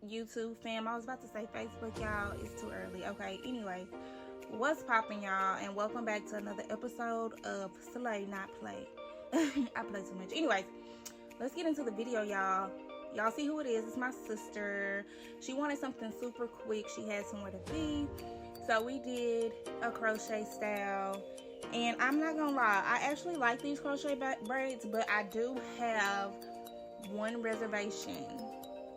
YouTube fam. I was about to say Facebook, y'all. It's too early. Okay, anyways, what's popping, y'all? And welcome back to another episode of Slay Not Play. I play too much. Anyways, let's get into the video, y'all. Y'all see who it is. It's my sister. She wanted something super quick. She had somewhere to be. So we did a crochet style. And I'm not gonna lie, I actually like these crochet braids, but I do have one reservation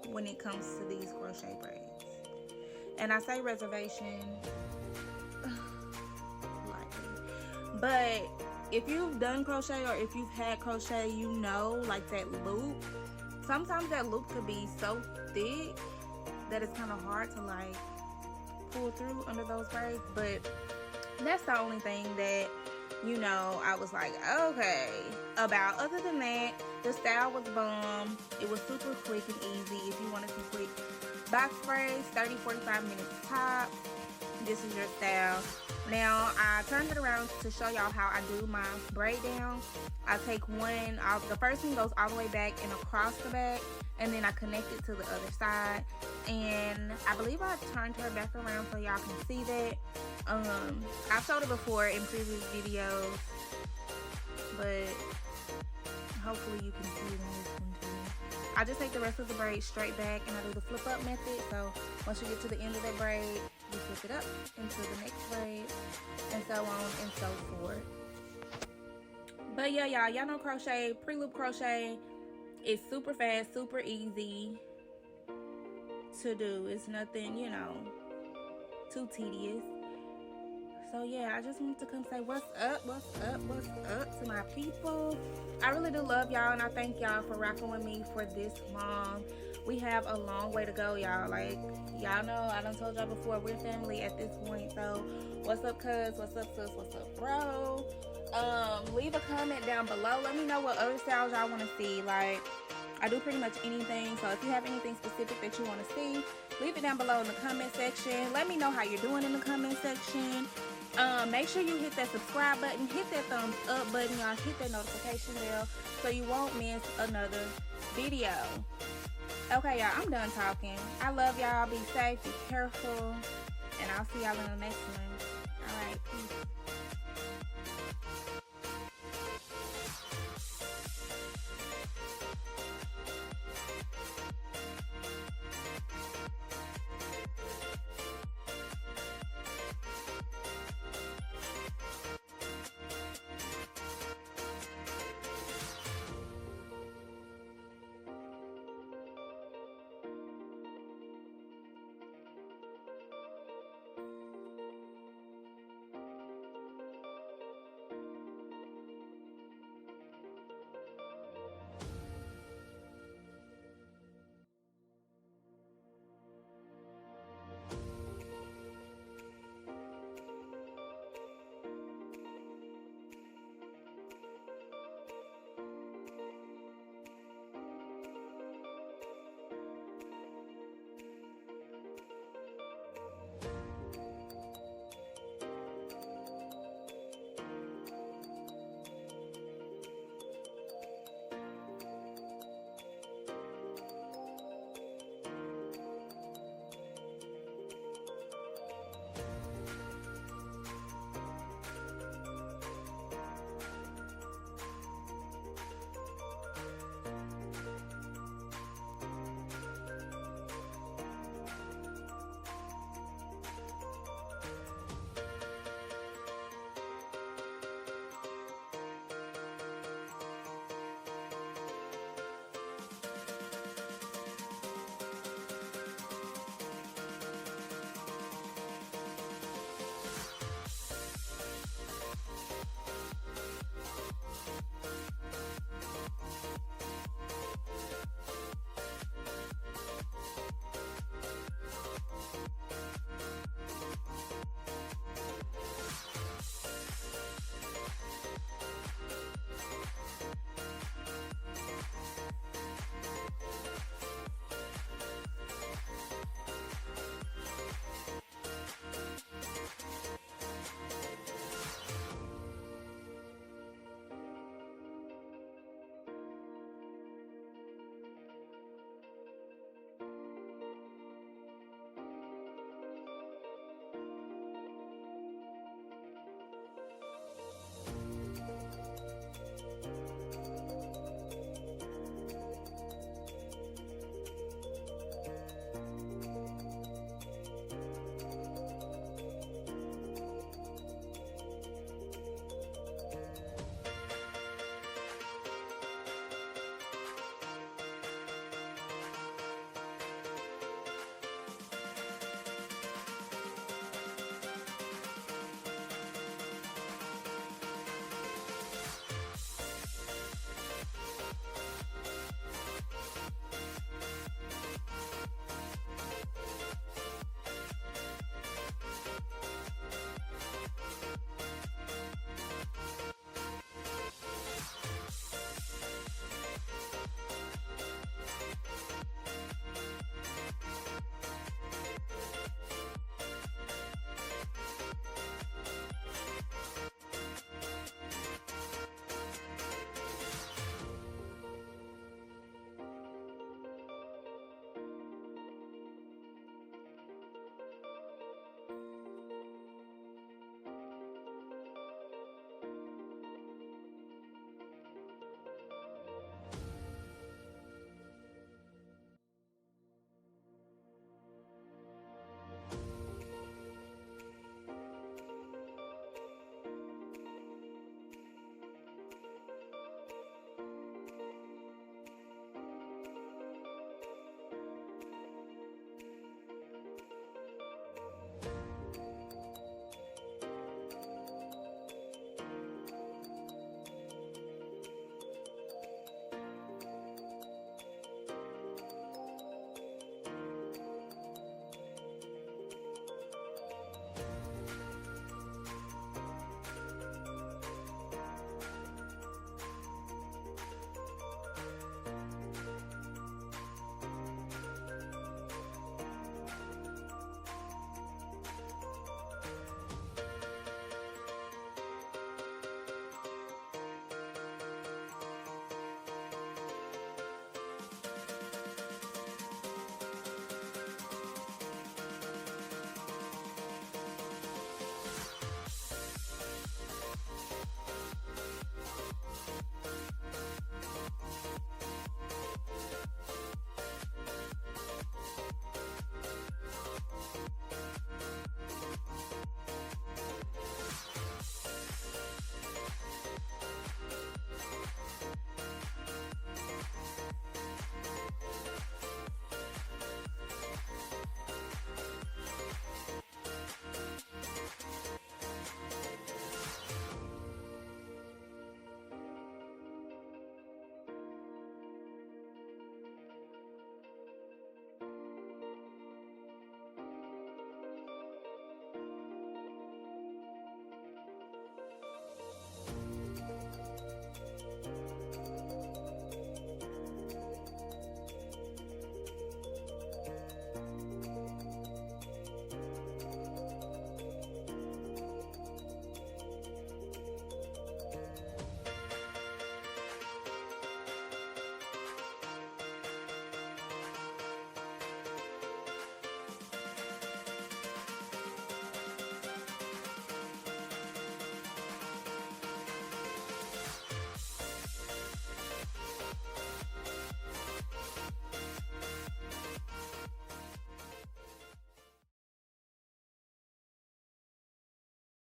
when it comes to these crochet braids. And I say reservation lightly, but if you've done crochet or if you've had crochet, you know, like that loop, sometimes that loop could be so thick that it's kind of hard to like pull through under those braids. But that's the only thing that, you know, I was like, okay, about. Other than that, the style was bomb. It was super quick and easy. If you wanted some quick box braids, 30-45 minutes top, this is your style. Now, I turned it around to show y'all how I do my braid down. I take one, the first one goes all the way back and across the back, and then I connect it to the other side. And I believe I turned her back around so y'all can see that. I've showed it before in previous videos, but hopefully you can see it in this one too. I just take the rest of the braid straight back and I do the flip up method. So once you get to the end of that braid, you flip it up into the next braid, and so on and so forth. But yeah, y'all know crochet, pre-loop crochet is super fast, super easy to do. It's nothing, you know, too tedious. So yeah, I just wanted to come say what's up to my people. I really do love y'all, and I thank y'all for rocking with me for this long. We have a long way to go, y'all. Like, y'all know, I done told y'all before, we're family at this point. So what's up, cuz? What's up, sis? What's up, bro? Leave a comment down below. Let me know what other styles y'all want to see. Like, I do pretty much anything. So if you have anything specific that you want to see, leave it down below in the comment section. Let me know how you're doing in the comment section. Make sure you hit that subscribe button, hit that thumbs up button, y'all. Hit that notification bell so you won't miss another video. Okay, y'all, I'm done talking. I love y'all. Be safe, be careful, and I'll see y'all in the next one. All right, peace.